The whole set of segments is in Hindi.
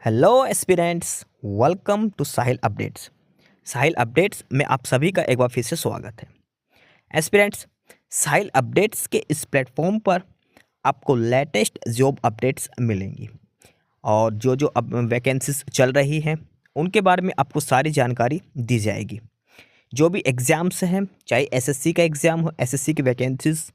Hello aspirants, welcome to Sahil updates. Sahil updates में आप सभी का एक बार फिर से स्वागत है। एस्पिरेंट्स, साहिल अपडेट्स के इस प्लेटफॉर्म पर आपको लेटेस्ट जॉब अपडेट्स मिलेंगी और जो जो अब वैकेंसीज चल रही हैं उनके बारे में आपको सारी जानकारी दी जाएगी। जो भी एग्ज़ाम्स हैं, चाहे एसएससी का एग्ज़ाम हो, एसएससी की वैकेंसीज,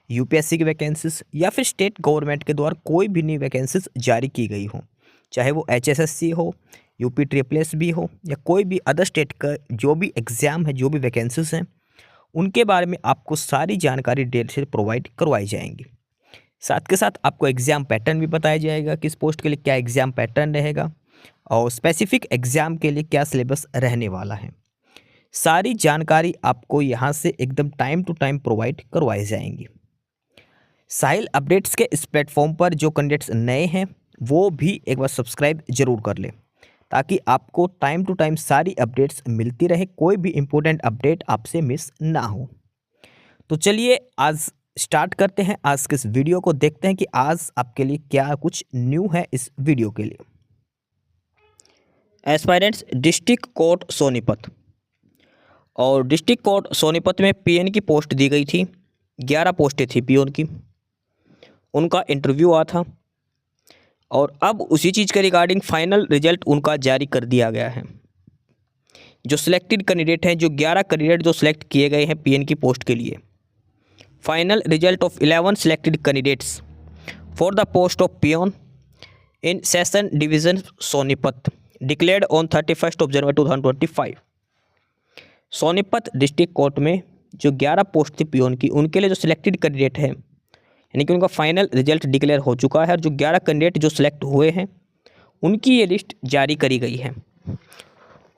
यूपीएससी की वैकेंसीज या फिर स्टेट गवर्नमेंट के द्वारा कोई भी नई वैकेंसीज जारी की गई हो, चाहे वो एचएसएससी हो, यूपी ट्रिपल भी हो या कोई भी अदर स्टेट का जो भी एग्ज़ाम है, जो भी वैकेंसीज हैं, उनके बारे में आपको सारी जानकारी डेट से प्रोवाइड करवाई जाएंगी। साथ के साथ आपको एग्ज़ाम पैटर्न भी बताया जाएगा, किस पोस्ट के लिए क्या एग्ज़ाम पैटर्न रहेगा और स्पेसिफिक एग्ज़ाम के लिए क्या सिलेबस रहने वाला है। सारी जानकारी आपको यहाँ से एकदम टाइम टू टाइम प्रोवाइड करवाई जाएंगी। साहिल अपडेट्स के इस प्लेटफॉर्म पर जो कैंडिडेट्स नए हैं वो भी एक बार सब्सक्राइब जरूर कर लें ताकि आपको टाइम टू टाइम सारी अपडेट्स मिलती रहे, कोई भी इम्पोर्टेंट अपडेट आपसे मिस ना हो। तो चलिए आज स्टार्ट करते हैं आज के इस वीडियो को, देखते हैं कि आज आपके लिए क्या कुछ न्यू है इस वीडियो के लिए। एस्पायरेंट्स डिस्ट्रिक्ट कोर्ट सोनीपत, और डिस्ट्रिक्ट कोर्ट सोनीपत में पीएन की पोस्ट दी गई थी। 11 पोस्टें थी पीओन की, उनका इंटरव्यू हुआ था और अब उसी चीज़ के रिगार्डिंग फाइनल रिजल्ट उनका जारी कर दिया गया है। जो सिलेक्टेड कैंडिडेट हैं, जो 11 कैंडिडेट जो सिलेक्ट किए गए हैं पीएन की पोस्ट के लिए, final result of 11 selected candidates for the post of peon in session division Sonipat declared on 31 January 2025। Sonipat district court में जो 11 पोस्ट थी पीओन की, उनके लिए जो सिलेक्टेड कैंडिडेट है, यानी कि उनका फाइनल रिजल्ट डिक्लेयर हो चुका है और जो 11 कैंडिडेट जो सिलेक्ट हुए हैं उनकी ये लिस्ट जारी करी गई है।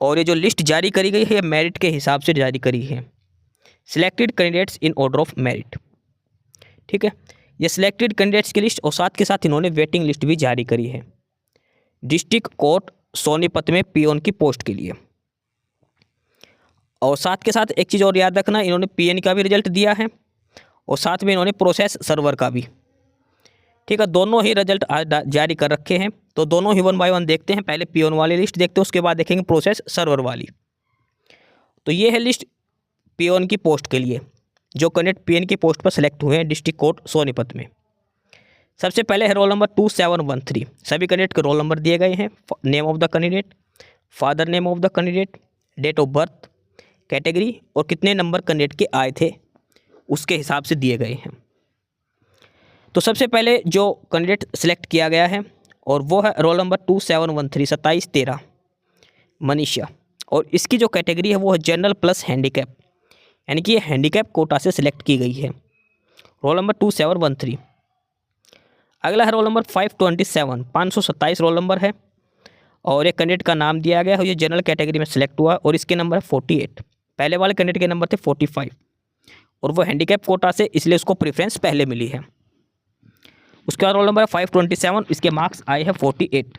और ये जो लिस्ट जारी करी गई है ये मेरिट के हिसाब से जारी करी है, selected candidates in order of merit. ठीक है, ये सिलेक्टेड कैंडिडेट्स की लिस्ट और साथ के साथ इन्होंने वेटिंग लिस्ट भी जारी करी है डिस्ट्रिक्ट कोर्ट सोनीपत में पीओन की पोस्ट के लिए। और साथ के साथ एक चीज़ और याद रखना, इन्होंने पीएन का भी रिजल्ट दिया है और साथ में इन्होंने प्रोसेस सर्वर का भी। ठीक है, दोनों ही रिजल्ट जारी कर रखे हैं, तो दोनों ही 1 बाय 1 देखते हैं। पहले पीओन वाली लिस्ट देखते हैं, उसके बाद देखेंगे प्रोसेस सर्वर वाली। तो ये है लिस्ट पीओन की पोस्ट के लिए, जो कैंडिडेट पीएन की पोस्ट पर सिलेक्ट हुए हैं डिस्ट्रिक्ट कोर्ट सोनीपत में। सबसे पहले है रोल नंबर 2713। सभी कैंडिडेट के रोल नंबर दिए गए हैं, name of the candidate, father name of the candidate, date of birth, category और कितने नंबर कैंडिडेट के आए थे उसके हिसाब से दिए गए हैं। तो सबसे पहले जो कैंडिडेट सिलेक्ट किया गया है और वो है रोल नंबर 2713 2713 मनीषा, और इसकी जो कैटेगरी है वो है जनरल प्लस हैंडीकैप, यानी कि ये हैंडीकैप कोटा से सिलेक्ट की गई है। Roll number 2713। अगला है रोल नंबर 527 527 रोल नंबर है और एक कैंडिडेट का नाम दिया गया है, ये जनरल कैटेगरी में सिलेक्ट हुआ और इसके नंबर है 48। पहले वाले कैंडिडेट के नंबर थे 45 और वो हैंडीकैप कोटा से, इसलिए उसको प्रेफरेंस पहले मिली है। उसके बाद रोल नंबर 527, इसके मार्क्स आए हैं 48।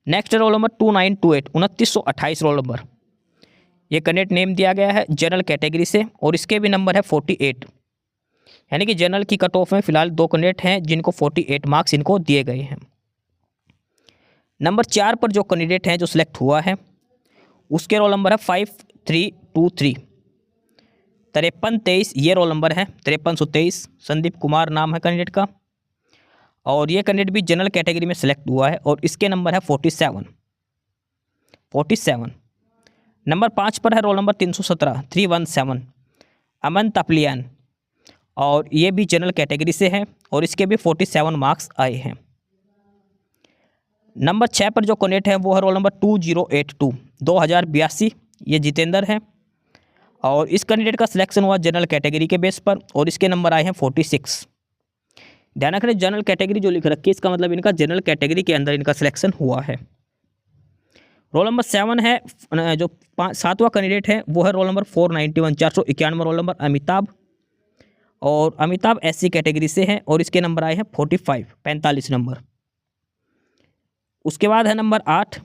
Next roll number 2928 2928 roll number, ये कैंडिडेट नेम दिया गया है जनरल कैटेगरी से और इसके भी नंबर है 48, यानी कि जनरल की कट ऑफ में फिलहाल 2 कैंडिडेट हैं जिनको 48 मार्क्स इनको दिए गए हैं। नंबर 4 पर जो कैंडिडेट हैं जो सिलेक्ट हुआ है उसके रोल नंबर है 5323 5323, ये रोल नंबर है 5323। संदीप कुमार नाम है कैंडिडेट का और ये कैंडिडेट भी जनरल कैटेगरी में सिलेक्ट हुआ है और इसके नंबर है 47। नंबर 5 पर है रोल नंबर 317 317 अमन तपलियान, और ये भी जनरल कैटेगरी से है और इसके भी 47 मार्क्स आए हैं। नंबर 6 पर जो कैंडिडेट है वो है रोल नंबर 2082 2082, ये जितेंद्र है और इस कैंडिडेट का सिलेक्शन हुआ जनरल कैटेगरी के बेस पर और इसके नंबर आए हैं 46। ध्यान रखें, जनरल कैटेगरी जो लिख रखी है इसका मतलब इनका जनरल कैटेगरी के अंदर इनका सिलेक्शन हुआ है। रोल नंबर 7 है, जो 7वां कैंडिडेट है वो है roll number 491 491 roll number Amitabh, और अमिताभ एससी कैटेगरी से है और इसके नंबर आए हैं 45 नंबर। उसके बाद है नंबर 8,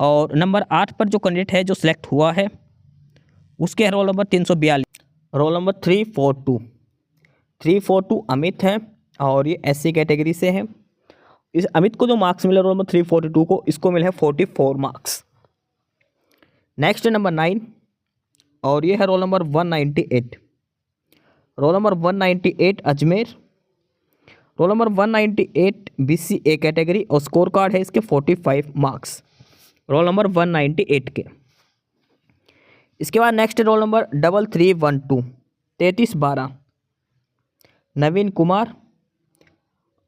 और नंबर 8 पर जो कैंडिडेट है जो सिलेक्ट हुआ है उसके roll number 342 roll number 342 Amit है और ये एससी कैटेगरी से है इस अमित को जो मार्क्स मिले रोल नंबर 342 को, इसको मिले हैं 44 मार्क्स। नेक्स्ट नंबर 9 और ये है roll number 198। Roll number 198 Ajmer. Roll number 198 BCA category और स्कोर कार्ड है इसके 45 मार्क्स रोल नंबर 198 के। इसके बाद नेक्स्ट रोल नंबर 3312 3312 नवीन कुमार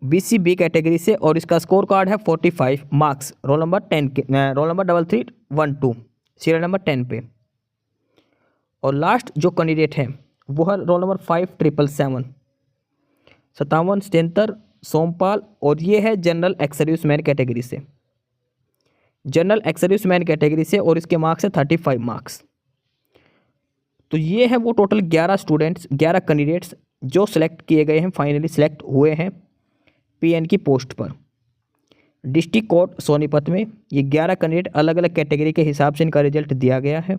BCB कैटेगरी से और इसका स्कोर कार्ड है 45 मार्क्स रोल नंबर 10 के, रोल नंबर 3312 सीरियल नंबर 10 पे। और लास्ट जो कैंडिडेट है वो है रोल नंबर 5777 5773 सोमपाल और ये है जनरल एक्स सर्विसमैन कैटेगरी से, जनरल एक्स सर्विसमैन कैटेगरी से और इसके मार्क्स है 35 मार्क्स। तो ये है वो टोटल 11 स्टूडेंट्स 11 कैंडिडेट्स जो सिलेक्ट किए गए हैं, फाइनली सिलेक्ट हुए हैं PN की पोस्ट पर। डिस्ट्रिक्ट कोर्ट सोनीपत में ये 11 कैंडिडेट अलग अलग कैटेगरी के हिसाब से इनका रिजल्ट दिया गया है।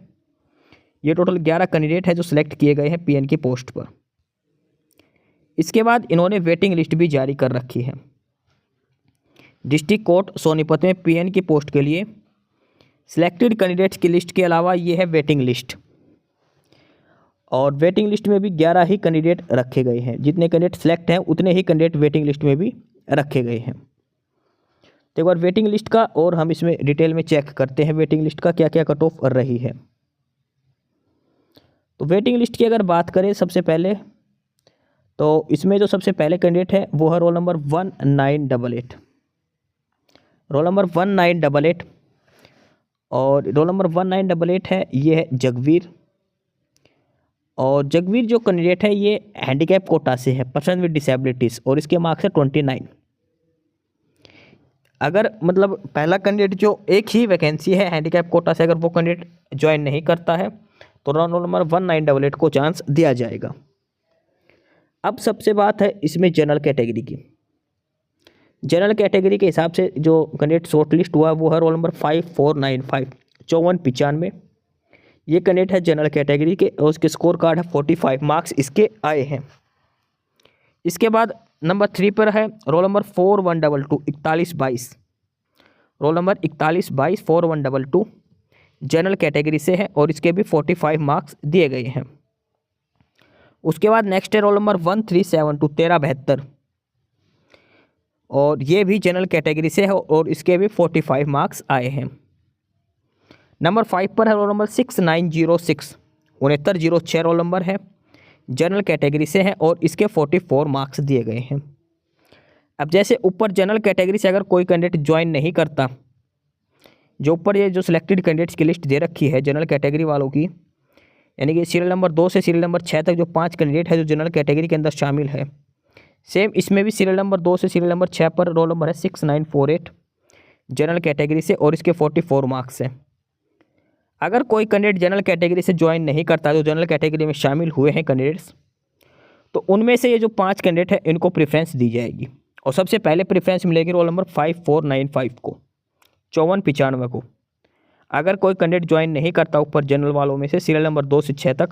ये टोटल 11 कैंडिडेट है जो सिलेक्ट किए गए हैं PN की पोस्ट पर। इसके बाद इन्होंने वेटिंग लिस्ट भी जारी कर रखी है। डिस्ट्रिक्ट कोर्ट सोनीपत में PN की पोस्ट के लिए सिलेक्टेड कैंडिडेट्स की लिस्ट के अलावा ये है वेटिंग लिस्ट, और वेटिंग लिस्ट में भी 11 ही कैंडिडेट रखे गए हैं। जितने कैंडिडेट सेलेक्ट हैं उतने ही कैंडिडेट वेटिंग लिस्ट में भी रखे गए हैं। तो एक बार वेटिंग लिस्ट का और हम इसमें डिटेल में चेक करते हैं वेटिंग लिस्ट का क्या क्या कट ऑफ कर रही है। तो वेटिंग लिस्ट की अगर बात करें सबसे पहले, तो इसमें जो सबसे पहले कैंडिडेट है वो है रोल नंबर 1988 रोल नंबर 1988 और रोल नंबर 1988 है ये है जगवीर। और जगवीर जो कैंडिडेट है ये हैंडीकैप कोटा से है, पर्सन विद डिसेबिलिटीज़, और इसके मार्क्स है 29। अगर मतलब पहला कैंडिडेट जो एक ही वैकेंसी है हैंडीकैप कोटा से, अगर वो कैंडिडेट ज्वाइन नहीं करता है तो रोल नंबर 1988 को चांस दिया जाएगा। अब सबसे बात है इसमें जनरल कैटेगरी की। जनरल कैटेगरी के हिसाब से जो कैंडिडेट शॉर्ट लिस्ट हुआ वो है रोल नंबर 5495 5495। ये कैंडिडेट है जनरल कैटेगरी के और उसके स्कोर कार्ड है 45 मार्क्स इसके आए हैं। इसके बाद नंबर 3 पर है roll number 4122 4122 roll number 4122 4122 general category से है और इसके भी 45 मार्क्स दिए गए हैं। उसके बाद नेक्स्ट है रोल नंबर 1372 1372 और ये भी जनरल कैटेगरी से है और इसके भी 45 मार्क्स आए हैं। नंबर 5 पर है रोल नंबर 6906 6906 रोल नंबर है, जनरल कैटेगरी से है और इसके 44 मार्क्स दिए गए हैं। अब जैसे ऊपर जनरल कैटेगरी से अगर कोई कैंडिडेट ज्वाइन नहीं करता, जो ऊपर ये जो सिलेक्टेड कैंडिडेट्स की लिस्ट दे रखी है जनरल कैटेगरी वालों की, यानी कि सीरियल नंबर 2 से सीरियल नंबर 6 तक जो 5 कैंडिडेट है जो जनरल कैटेगरी के अंदर शामिल है, सेम इसमें भी सीरियल नंबर 2 से सीरियल नंबर 6 पर रोल नंबर है 6948 जनरल कैटेगरी से और इसके 44 मार्क्स हैं। अगर कोई कैंडिडेट जनरल कैटेगरी से ज्वाइन नहीं करता, जो जनरल कैटेगरी में शामिल हुए हैं कैंडिडेट्स, तो उनमें से ये जो 5 कैंडिडेट है इनको प्रेफरेंस दी जाएगी और सबसे पहले प्रेफरेंस मिलेगी रोल नंबर 5495 को 5495 को। अगर कोई कैंडिडेट ज्वाइन नहीं करता ऊपर जनरल वालों में से सीरियल नंबर 2 से 6 तक,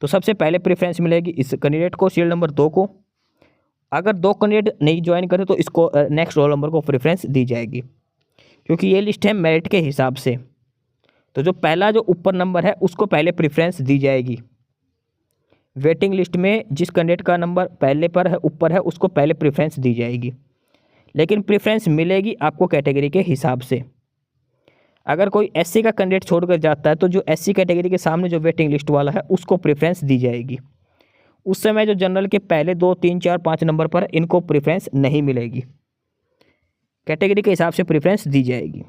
तो सबसे पहले प्रेफरेंस मिलेगी इस कैंडिडेट को सीरियल नंबर 2 को। अगर 2 कैंडिडेट नहीं ज्वाइन करे तो इसको नेक्स्ट रोल नंबर को प्रेफरेंस दी जाएगी, क्योंकि ये लिस्ट है मेरिट के हिसाब से। तो जो पहला जो ऊपर नंबर है उसको पहले प्रेफरेंस दी जाएगी। वेटिंग लिस्ट में जिस कैंडिडेट का नंबर पहले पर है ऊपर है उसको पहले प्रेफरेंस दी जाएगी, लेकिन प्रेफरेंस मिलेगी आपको कैटेगरी के हिसाब से। अगर कोई SC का कैंडिडेट छोड़कर जाता है तो जो SC कैटेगरी के सामने जो वेटिंग लिस्ट वाला है उसको प्रेफरेंस दी जाएगी। उस समय जो जनरल के पहले 2 3 4 5 नंबर पर इनको प्रेफरेंस नहीं मिलेगी, कैटेगरी के हिसाब से प्रेफरेंस दी जाएगी।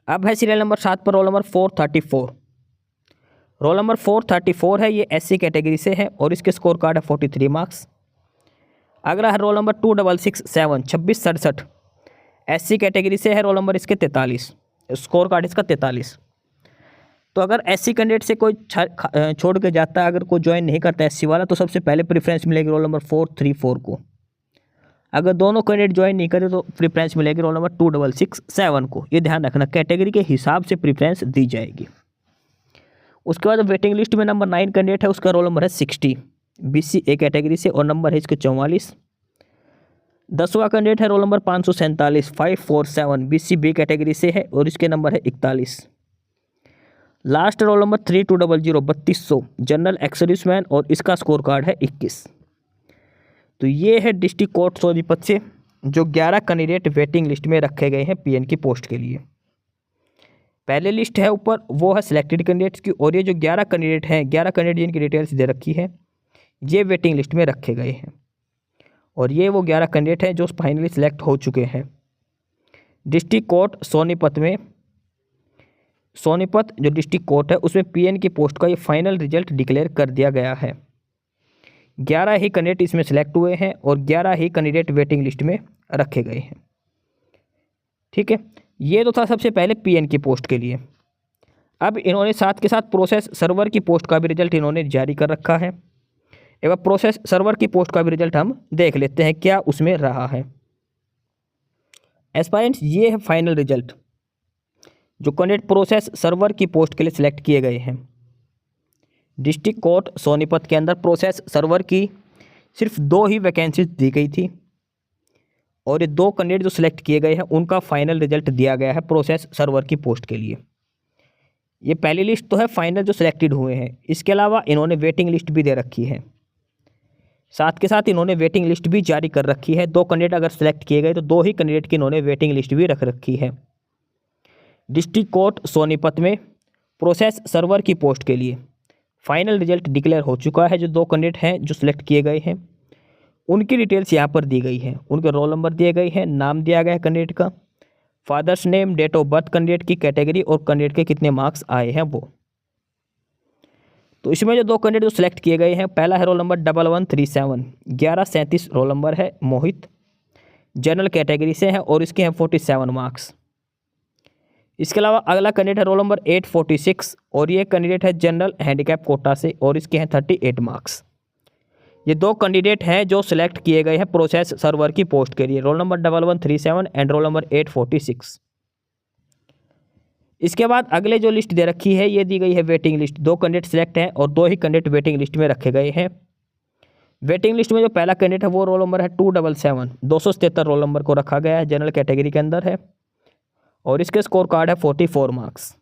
अब है सीरियल नंबर 7 पर रोल नंबर 434 रोल नंबर 434 है, ये SC कैटेगरी से है और इसके स्कोर कार्ड है 43 मार्क्स। अगला है रोल नंबर 2667 2667 SC कैटेगरी से है, रोल नंबर इसके 43, स्कोर कार्ड इसका 43। तो अगर SC कैंडिडेट से कोई छोड़ के जाता है, अगर कोई ज्वाइन नहीं करता SC वाला, तो सबसे पहले प्रेफरेंस मिलेगी रोल नंबर 434 को। अगर दोनों कैंडिडेट ज्वाइन नहीं करे तो प्रेफरेंस मिलेगी रोल नंबर 2667 को। ये ध्यान रखना, कैटेगरी के हिसाब से प्रेफरेंस दी जाएगी। उसके बाद वेटिंग लिस्ट में नंबर 9 कैंडिडेट है, उसका रोल नंबर है 60 BCA कैटेगरी से और नंबर है इसके 44। 10वां कैंडिडेट है रोल नंबर 547 547 BC कैटेगरी से है और इसके नंबर है 41। Last roll number 3200 3200 general ex-serviceman और इसका स्कोर कार्ड है 21। तो ये है डिस्ट्रिक्ट कोर्ट सोनीपत से जो 11 कैंडिडेट वेटिंग लिस्ट में रखे गए हैं पीएन की पोस्ट के लिए। पहले लिस्ट है ऊपर वो है सिलेक्टेड कैंडिडेट्स की, और ये जो 11 कैंडिडेट हैं 11 कैंडिडेट जिनकी डिटेल्स दे रखी है ये वेटिंग लिस्ट में रखे गए हैं, और ये वो 11 कैंडिडेट हैं जो फाइनली सिलेक्ट हो चुके हैं। डिस्ट्रिक्ट कोर्ट सोनीपत में, सोनीपत जो डिस्ट्रिक्ट कोर्ट है उसमें पीएन की पोस्ट का ये फाइनल रिजल्ट डिक्लेयर कर दिया गया है। 11 ही कैंडिडेट इसमें सिलेक्ट हुए हैं और 11 ही कैंडिडेट वेटिंग लिस्ट में रखे गए हैं। ठीक है, ये तो था सबसे पहले पीएन की पोस्ट के लिए। अब इन्होंने साथ के साथ प्रोसेस सर्वर की पोस्ट का भी रिजल्ट इन्होंने जारी कर रखा है। एक बार प्रोसेस सर्वर की पोस्ट का भी रिजल्ट हम देख लेते हैं क्या उसमें रहा है। एस्पायरेंट्स, ये है फाइनल रिजल्ट जो कैंडिडेट प्रोसेस सर्वर की पोस्ट के लिए सिलेक्ट किए गए हैं। डिस्ट्रिक्ट कोर्ट सोनीपत के अंदर प्रोसेस सर्वर की सिर्फ 2 ही वैकेंसीज दी गई थी, और ये 2 कैंडिडेट जो सिलेक्ट किए गए हैं उनका फाइनल रिजल्ट दिया गया है प्रोसेस सर्वर की पोस्ट के लिए। ये पहली लिस्ट तो है फाइनल जो सिलेक्टेड हुए हैं, इसके अलावा इन्होंने वेटिंग लिस्ट भी दे रखी है। साथ के साथ इन्होंने वेटिंग लिस्ट भी जारी कर रखी है। 2 कैंडिडेट अगर सिलेक्ट किए गए तो 2 ही कैंडिडेट की इन्होंने वेटिंग लिस्ट भी रख रखी है। डिस्ट्रिक्ट कोर्ट सोनीपत में प्रोसेस सर्वर की पोस्ट के लिए फाइनल रिजल्ट डिक्लेयर हो चुका है। जो 2 कैंडिडेट हैं जो सिलेक्ट किए गए हैं उनकी डिटेल्स यहाँ पर दी गई है, उनके रोल नंबर दिए गए हैं, नाम दिया गया है कैंडिडेट का, father's name, date of birth, candidate की कैटेगरी और कैंडिडेट के कितने मार्क्स आए हैं वो। तो इसमें जो 2 कैंडिडेट जो सिलेक्ट किए गए हैं, पहला है रोल नंबर 1137 1137 रोल नंबर है मोहित, जनरल कैटेगरी से है और इसके हैं 47 मार्क्स। इसके अलावा अगला कैंडिडेट है रोल नंबर 846 और ये कैंडिडेट है जनरल हैंडीकैप कोटा से और इसके हैं 38 मार्क्स। ये 2 कैंडिडेट हैं जो सिलेक्ट किए गए हैं प्रोसेस सर्वर की पोस्ट के लिए, roll number 1137 and roll number 846। इसके बाद अगले जो लिस्ट दे रखी है ये दी गई है वेटिंग लिस्ट। 2 कैंडिडेट सिलेक्ट हैं और 2 ही कैंडिडेट वेटिंग लिस्ट में रखे गए हैं। वेटिंग लिस्ट में जो पहला कैंडिडेट है वो रोल नंबर है 277 277 रोल नंबर को रखा गया है, जनरल कैटेगरी के अंदर है और इसके स्कोर कार्ड है 44 मार्क्स।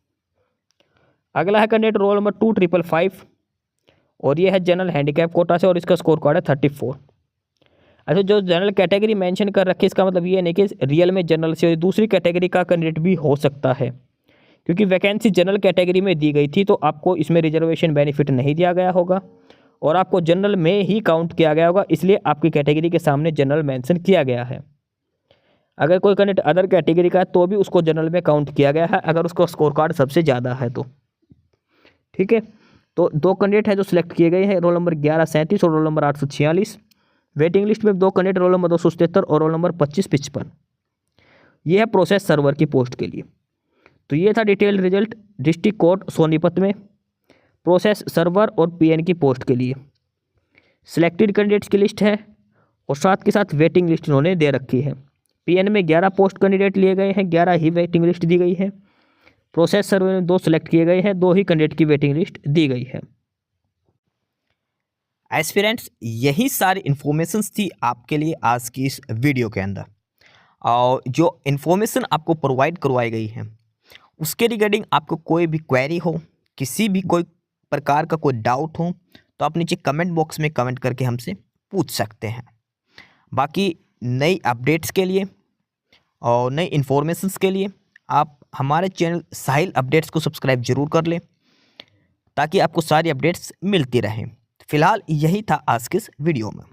अगला है कैंडिडेट रोल नंबर 2555 और ये है जनरल हैंडीकैप कोटा से और इसका स्कोर कार्ड है 34। अच्छा, जो जनरल कैटेगरी मेंशन कर रखी है इसका मतलब ये नहीं कि रियल में जनरल से दूसरी कैटेगरी का कैंडिडेट भी हो सकता है, क्योंकि वैकेंसी जनरल कैटेगरी में दी गई थी तो आपको इसमें रिजर्वेशन बेनिफिट नहीं दिया गया होगा और आपको जनरल में ही काउंट किया गया होगा, इसलिए आपकी कैटेगरी के सामने जनरल मेंशन किया गया है। अगर कोई कैंडिडेट अदर कैटेगरी का है तो भी उसको जनरल में काउंट किया गया है अगर उसका स्कोर कार्ड सबसे ज़्यादा है तो। ठीक है, तो 2 कैंडिडेट हैं जो सिलेक्ट किए गए हैं, रोल नंबर 1137 और रोल नंबर 846। वेटिंग लिस्ट में 2 कैंडिडेट रोल नंबर 277 और रोल नंबर 2555। ये है प्रोसेस सर्वर की पोस्ट के लिए। तो ये था detail result district court Sonipat में प्रोसेस सर्वर और पीएन की पोस्ट के लिए। सिलेक्टेड कैंडिडेट्स की लिस्ट है और साथ के साथ वेटिंग लिस्ट इन्होंने दे रखी है। पीएन में 11 पोस्ट कैंडिडेट लिए गए हैं, 11 ही वेटिंग लिस्ट दी गई है। प्रोसेस सर्वर में 2 सिलेक्ट किए गए हैं, 2 ही कैंडिडेट की वेटिंग लिस्ट दी गई है। एस्पिरेंट्स, यही सारी इन्फॉर्मेशंस थी आपके लिए आज की इस वीडियो के अंदर, और जो इन्फॉर्मेशन आपको प्रोवाइड करवाई गई है उसके रिगार्डिंग आपको कोई भी क्वेरी हो, किसी भी कोई प्रकार का कोई डाउट हो तो आप नीचे कमेंट बॉक्स में कमेंट करके हमसे पूछ सकते हैं। बाकी नई अपडेट्स के लिए और नई इन्फॉर्मेशंस के लिए आप हमारे चैनल साहिल अपडेट्स को सब्सक्राइब जरूर कर लें ताकि आपको सारी अपडेट्स मिलती रहें। फिलहाल यही था आज के इस वीडियो में।